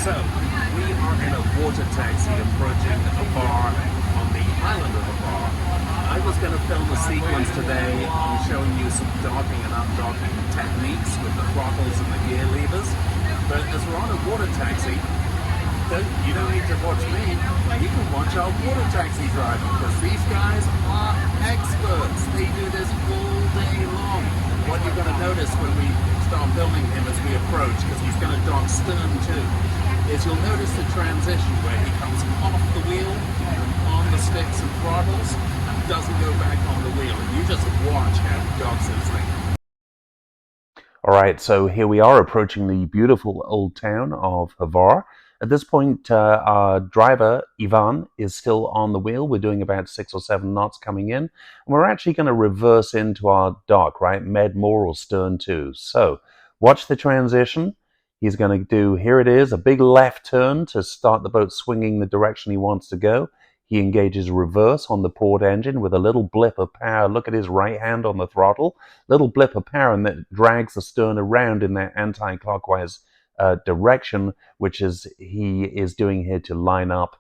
So, we are in a water taxi approaching Hvar on the island of Hvar. I was going to film a sequence today on showing you some docking and undocking techniques with the throttles and the gear levers, but as we're on a water taxi, you don't need to watch me, you can watch our water taxi driver, because these guys are experts. They do this all day long. What you're going to notice when we start filming him as we approach, because he's going to dock stern too, is you'll notice the transition where he comes off the wheel and on the sticks and throttles and doesn't go back on the wheel. And you just watch how he docks this thing. Alright, so here we are approaching the beautiful old town of Hvar. At this point, our driver, Ivan, is still on the wheel. We're doing about 6 or 7 knots coming in. And we're actually going to reverse into our dock, right? Med-moor or stern to. So, watch the transition. He's going to do, here it is, a big left turn to start the boat swinging the direction he wants to go. He engages reverse on the port engine with a little blip of power. Look at his right hand on the throttle. Little blip of power, and that drags the stern around in that anti-clockwise direction, which is he is doing here to line up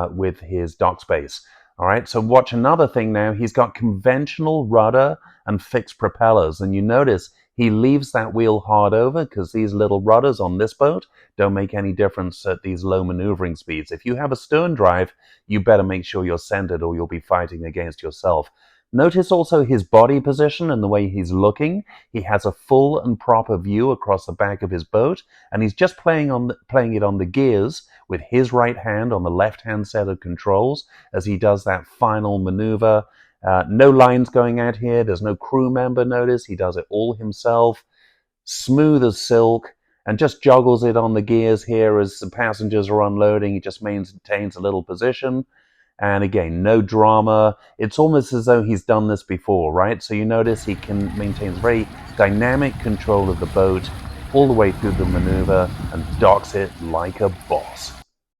with his dock space. All right, so watch another thing now. He's got conventional rudder and fixed propellers, and you notice he leaves that wheel hard over because these little rudders on this boat don't make any difference at these low maneuvering speeds. If you have a stern drive, you better make sure you're centered or you'll be fighting against yourself. Notice also his body position and the way he's looking. He has a full and proper view across the back of his boat, and he's just playing it on the gears with his right hand on the left-hand set of controls as he does that final maneuver. No lines going out here. There's no crew member, notice. He does it all himself. Smooth as silk, and just juggles it on the gears here as the passengers are unloading. He just maintains a little position. And again, no drama. It's almost as though he's done this before, right? So you notice he maintains very dynamic control of the boat all the way through the maneuver and docks it like a boss.